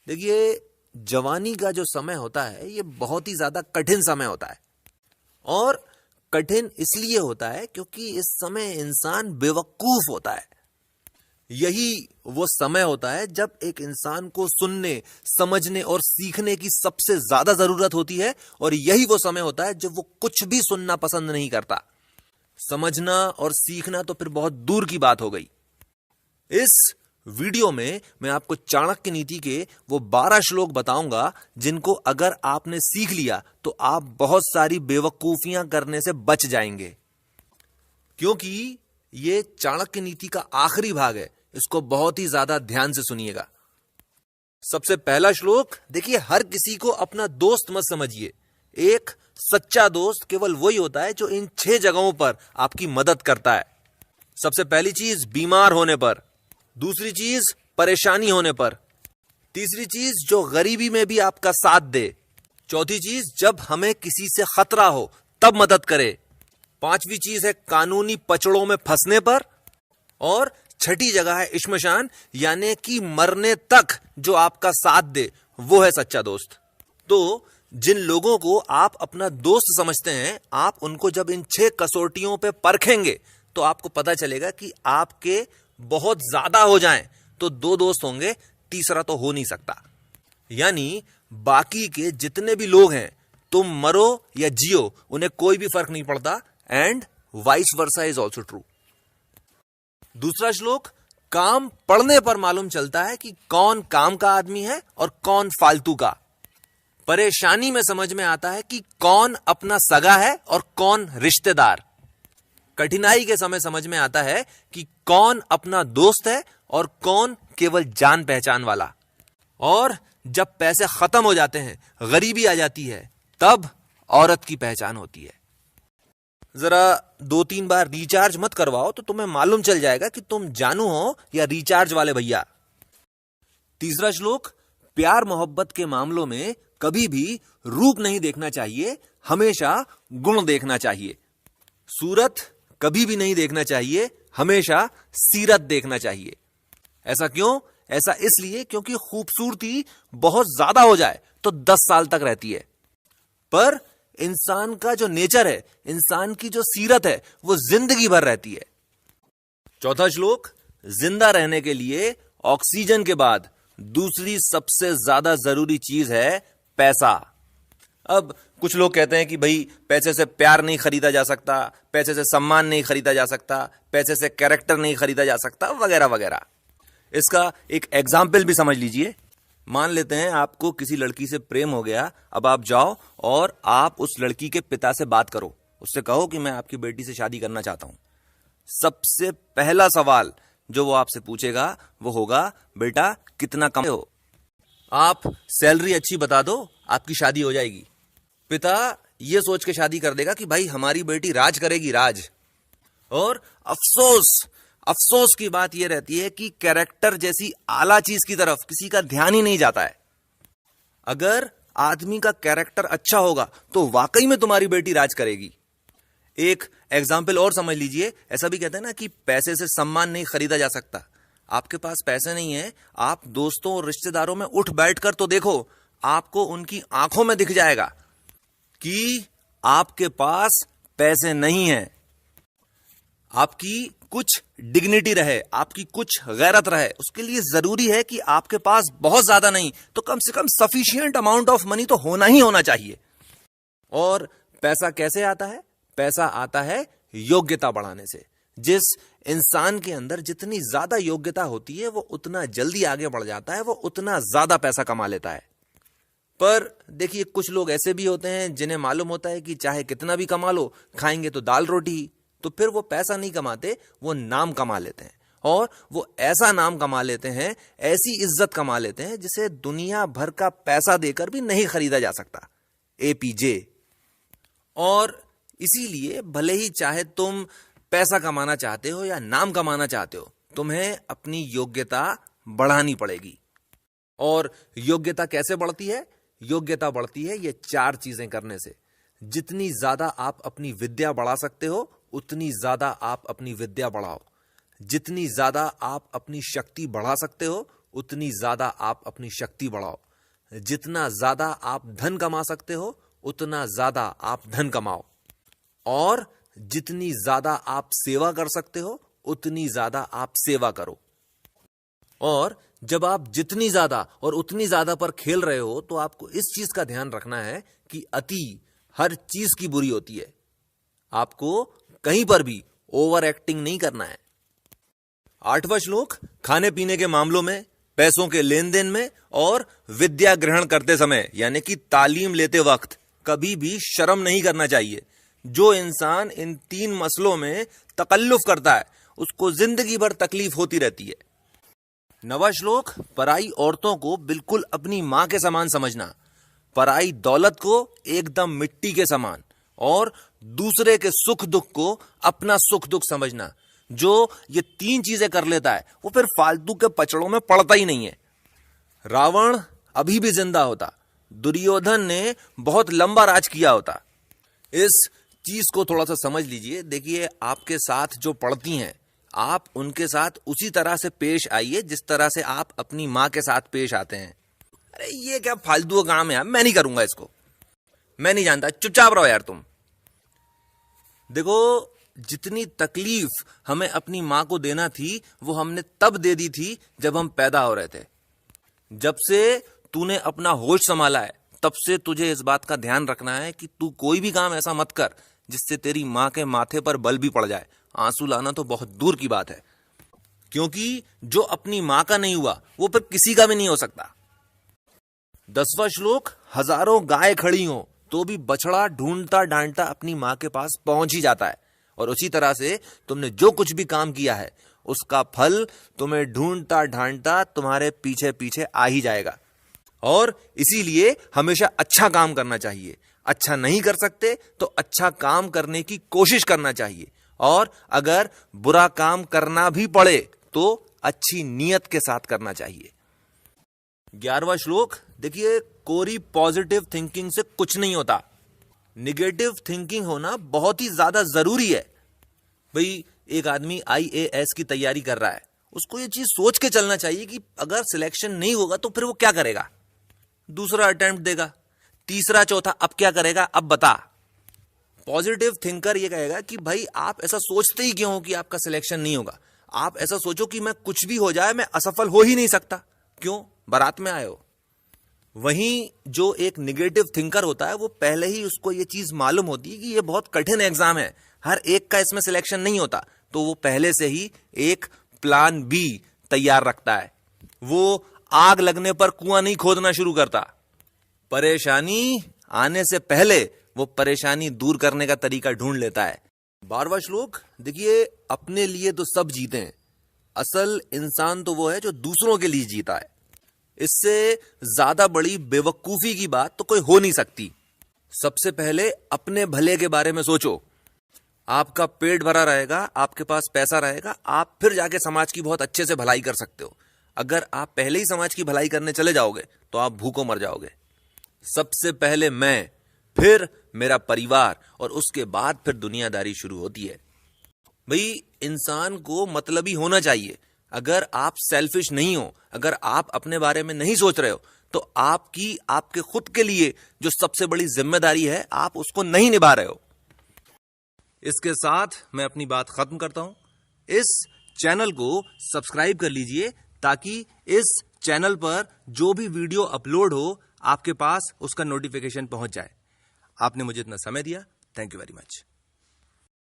देखिए, जवानी का जो समय होता है ये बहुत ही ज्यादा कठिन समय होता है। और कठिन इसलिए होता है क्योंकि इस समय इंसान बेवकूफ होता है। यही वो समय होता है जब एक इंसान को सुनने, समझने और सीखने की सबसे ज्यादा जरूरत होती है। और यही वो समय होता है जब वो कुछ भी सुनना पसंद नहीं करता। समझना और सीखना तो फिर बहुत दूर की बात हो गई। इस वीडियो में मैं आपको चाणक्य नीति के वो 12 श्लोक बताऊंगा जिनको अगर आपने सीख लिया तो आप बहुत सारी बेवकूफियां करने से बच जाएंगे। क्योंकि ये चाणक्य नीति का आखिरी भाग है, इसको बहुत ही ज्यादा ध्यान से सुनिएगा। सबसे पहला श्लोक देखिए, हर किसी को अपना दोस्त मत समझिए। एक सच्चा दोस्त केवल वही होता है जो इन 6 जगहों पर आपकी मदद करता है। सबसे पहली चीज, बीमार होने पर। दूसरी चीज, परेशानी होने पर। तीसरी चीज, जो गरीबी में भी आपका साथ दे। चौथी चीज, जब हमें किसी से खतरा हो तब मदद करे। पांचवी चीज है कानूनी पचड़ों में फंसने पर। और छठी जगह है इश्मशान, यानी कि मरने तक जो आपका साथ दे, वो है सच्चा दोस्त। तो जिन लोगों को आप अपना दोस्त समझते हैं, आप उनको जब इन 6 कसौटियों पे परखेंगे तो आपको पता चलेगा कि आपके बहुत ज्यादा हो जाएं तो 2 दोस्त होंगे, तीसरा तो हो नहीं सकता। यानी बाकी के जितने भी लोग हैं, तुम मरो या जियो, उन्हें कोई भी फर्क नहीं पड़ता। And vice versa is also true. दूसरा श्लोक, काम पढ़ने पर मालूम चलता है कि कौन काम का आदमी है और कौन फालतू का। परेशानी में समझ में आता है कि कौन अपना सगा है और कौन रिश्तेदार। कठिनाई के समय समझ में आता है कि कौन अपना दोस्त है और कौन केवल जान पहचान वाला। और जब पैसे खत्म हो जाते हैं, गरीबी आ जाती है, तब औरत की पहचान होती है। जरा 2-3 बार रिचार्ज मत करवाओ तो तुम्हें मालूम चल जाएगा कि तुम जानू हो या रिचार्ज वाले भैया। तीसरा श्लोक, प्यार मोहब्बत के मामलों में कभी भी रूप नहीं देखना चाहिए, हमेशा गुण देखना चाहिए। सूरत कभी भी नहीं देखना चाहिए, हमेशा सीरत देखना चाहिए। ऐसा क्यों? ऐसा इसलिए क्योंकि खूबसूरती बहुत ज्यादा हो जाए तो 10 साल तक रहती है, पर इंसान का जो नेचर है, इंसान की जो सीरत है, वो जिंदगी भर रहती है। चौथा श्लोक, जिंदा रहने के लिए ऑक्सीजन के बाद दूसरी सबसे ज्यादा जरूरी चीज है पैसा। अब कुछ लोग कहते हैं कि भाई पैसे से प्यार नहीं खरीदा जा सकता, पैसे से सम्मान नहीं खरीदा जा सकता, पैसे से कैरेक्टर नहीं खरीदा जा सकता, वगैरह वगैरह। इसका एक एग्जाम्पल भी समझ लीजिए। मान लेते हैं आपको किसी लड़की से प्रेम हो गया। अब आप जाओ और आप उस लड़की के पिता से बात करो, उससे कहो कि मैं आपकी बेटी से शादी करना चाहता हूं। सबसे पहला सवाल जो वो आपसे पूछेगा वो होगा, बेटा कितना कमाते हो? आप सैलरी अच्छी बता दो, आपकी शादी हो जाएगी। पिता ये सोच के शादी कर देगा कि भाई हमारी बेटी राज करेगी, राज। और अफसोस की बात यह रहती है कि कैरेक्टर जैसी आला चीज की तरफ किसी का ध्यान ही नहीं जाता है। अगर आदमी का कैरेक्टर अच्छा होगा तो वाकई में तुम्हारी बेटी राज करेगी। एक एग्जाम्पल और समझ लीजिए। ऐसा भी कहते हैं ना कि पैसे से सम्मान नहीं खरीदा जा सकता। आपके पास पैसे नहीं है, आप दोस्तों और रिश्तेदारों में उठ बैठकर तो देखो, आपको उनकी आंखों में दिख जाएगा कि आपके पास पैसे नहीं है। आपकी कुछ डिग्निटी रहे, आपकी कुछ गैरत रहे, उसके लिए जरूरी है कि आपके पास बहुत ज्यादा नहीं तो कम से कम सफिशिएंट अमाउंट ऑफ मनी तो होना ही होना चाहिए। और पैसा कैसे आता है? पैसा आता है योग्यता बढ़ाने से। जिस इंसान के अंदर जितनी ज्यादा योग्यता होती है वो उतना जल्दी आगे बढ़ जाता है, वो उतना ज्यादा पैसा कमा लेता है। पर देखिए, कुछ लोग ऐसे भी होते हैं जिन्हें मालूम होता है कि चाहे कितना भी कमा लो, खाएंगे तो दाल रोटी। तो फिर वो पैसा नहीं कमाते, वो नाम कमा लेते हैं। और वो ऐसा नाम कमा लेते हैं, ऐसी इज्जत कमा लेते हैं जिसे दुनिया भर का पैसा देकर भी नहीं खरीदा जा सकता। APJ। और इसीलिए भले ही चाहे तुम पैसा कमाना चाहते हो या नाम कमाना चाहते हो, तुम्हें अपनी योग्यता बढ़ानी पड़ेगी। और योग्यता कैसे बढ़ती है? योग्यता बढ़ती है ये 4 चीजें करने से। जितनी ज्यादा आप अपनी विद्या बढ़ा सकते हो, उतनी ज्यादा आप अपनी विद्या बढ़ाओ। जितनी ज्यादा आप अपनी शक्ति बढ़ा सकते हो, उतनी ज्यादा आप अपनी शक्ति बढ़ाओ। जितना ज्यादा आप धन कमा सकते हो, उतना ज्यादा आप धन कमाओ। और जितनी ज्यादा आप सेवा कर सकते हो, उतनी ज्यादा आप सेवा करो। और जब आप जितनी ज्यादा और उतनी ज्यादा पर खेल रहे हो, तो आपको इस चीज का ध्यान रखना है कि अति हर चीज की बुरी होती है। आपको कहीं पर भी ओवर एक्टिंग नहीं करना है। 8वां श्लोक, खाने पीने के मामलों में, पैसों के लेन देन में और विद्या ग्रहण करते समय यानी कि तालीम लेते वक्त कभी भी शर्म नहीं करना चाहिए। जो इंसान इन 3 मसलों में तकल्लुफ करता है, उसको जिंदगी भर तकलीफ होती रहती है। 9वां श्लोक, पराई औरतों को बिल्कुल अपनी मां के समान समझना, पराई दौलत को एकदम मिट्टी के समान, और दूसरे के सुख दुख को अपना सुख दुख समझना। जो ये 3 चीजें कर लेता है, वो फिर फालतू के पचड़ों में पड़ता ही नहीं है। रावण अभी भी जिंदा होता, दुर्योधन ने बहुत लंबा राज किया होता। इस चीज को थोड़ा सा समझ लीजिए। देखिए, आपके साथ जो पड़ती हैं, आप उनके साथ उसी तरह से पेश आइए जिस तरह से आप अपनी मां के साथ पेश आते हैं। अरे ये क्या फालतू का काम है, मैं नहीं करूंगा इसको, मैं नहीं जानता, चुपचाप रहो यार तुम। देखो, जितनी तकलीफ हमें अपनी मां को देना थी, वो हमने तब दे दी थी जब हम पैदा हो रहे थे। जब से तूने अपना होश संभाला है, तब से तुझे इस बात का ध्यान रखना है कि तू कोई भी काम ऐसा मत कर जिससे तेरी मां के माथे पर बल भी पड़ जाए। आंसू लाना तो बहुत दूर की बात है, क्योंकि जो अपनी मां का नहीं हुआ, वो फिर किसी का भी नहीं हो सकता। 10वां श्लोक, हजारों गाय खड़ी हो तो भी बछड़ा ढूंढता ढांढता अपनी मां के पास पहुंच ही जाता है। और उसी तरह से तुमने जो कुछ भी काम किया है, उसका फल तुम्हें ढूंढता ढांढता तुम्हारे पीछे पीछे आ ही जाएगा। और इसीलिए हमेशा अच्छा काम करना चाहिए। अच्छा नहीं कर सकते तो अच्छा काम करने की कोशिश करना चाहिए, और अगर बुरा काम करना भी पड़े तो अच्छी नीयत के साथ करना चाहिए। 11वां श्लोक, देखिए, कोरी पॉजिटिव थिंकिंग से कुछ नहीं होता, निगेटिव थिंकिंग होना बहुत ही ज्यादा जरूरी है। भाई, एक आदमी IAS की तैयारी कर रहा है, उसको ये चीज सोच के चलना चाहिए कि अगर सिलेक्शन नहीं होगा तो फिर वो क्या करेगा, दूसरा अटेम्प्ट देगा, तीसरा, चौथा, अब क्या करेगा, अब बता। पॉजिटिव थिंकर ये कहेगा कि भाई आप ऐसा सोचते ही क्यों हो कि आपका सिलेक्शन नहीं होगा। आप ऐसा सोचो कि मैं कुछ भी हो जाए, मैं असफल हो ही नहीं सकता। क्यों, बारात में आए हो। वहीं जो एक निगेटिव थिंकर होता है, वो पहले ही उसको ये चीज मालूम होती है कि ये बहुत कठिन एग्जाम है, हर एक का इसमें सिलेक्शन नहीं होता, तो वो पहले से ही एक प्लान B तैयार रखता है। वो आग लगने पर कुआं नहीं खोदना शुरू करता। परेशानी आने से पहले वो परेशानी दूर करने का तरीका ढूंढ लेता है। 12वां श्लोक, देखिए, अपने लिए तो सब जीते हैं, असल इंसान तो वो है जो दूसरों के लिए जीता है। इससे ज्यादा बड़ी बेवकूफी की बात तो कोई हो नहीं सकती। सबसे पहले अपने भले के बारे में सोचो। आपका पेट भरा रहेगा, आपके पास पैसा रहेगा, आप फिर जाके समाज की बहुत अच्छे से भलाई कर सकते हो। अगर आप पहले ही समाज की भलाई करने चले जाओगे तो आप भूखों मर जाओगे। सबसे पहले मैं, फिर मेरा परिवार, और उसके बाद फिर दुनियादारी शुरू होती है। भाई, इंसान को मतलबी होना चाहिए। अगर आप सेल्फिश नहीं हो, अगर आप अपने बारे में नहीं सोच रहे हो, तो आपके खुद के लिए जो सबसे बड़ी जिम्मेदारी है, आप उसको नहीं निभा रहे हो। इसके साथ मैं अपनी बात खत्म करता हूं। इस चैनल को सब्सक्राइब कर लीजिए ताकि इस चैनल पर जो भी वीडियो अपलोड हो, आपके पास उसका नोटिफिकेशन पहुंच जाए। आपने मुझे इतना समय दिया, थैंक यू वेरी मच।